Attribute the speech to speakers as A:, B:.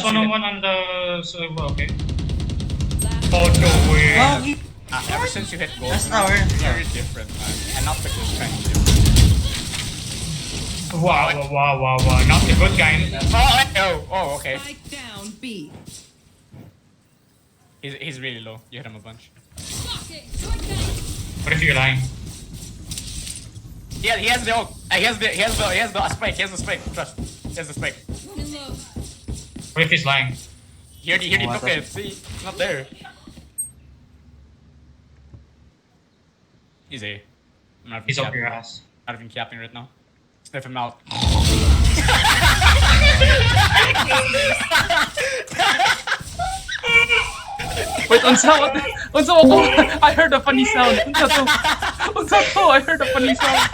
A: 1-on-1 on the silver, okay. Oh, no way.
B: Wow,
C: Ever since you hit gold,
B: that's tower.
C: very different, man. And not the good kind of different.
A: Wow. Not the good kind.
C: Oh, okay.
D: Spike down B.
C: He's really low. You hit him a bunch.
A: What if you're lying?
C: Yeah, he has the ult. He has the spike. He has the spike. Trust. He has the spike.
A: What if he's lying?
C: He already took it. See, it's not there. He's A. I'm not even
A: He's up
C: capping.
A: your ass.
C: Not even capping right now. Sniff him out.
E: Wait, unsa ako? I heard a funny sound. Unsa to? I heard a funny sound.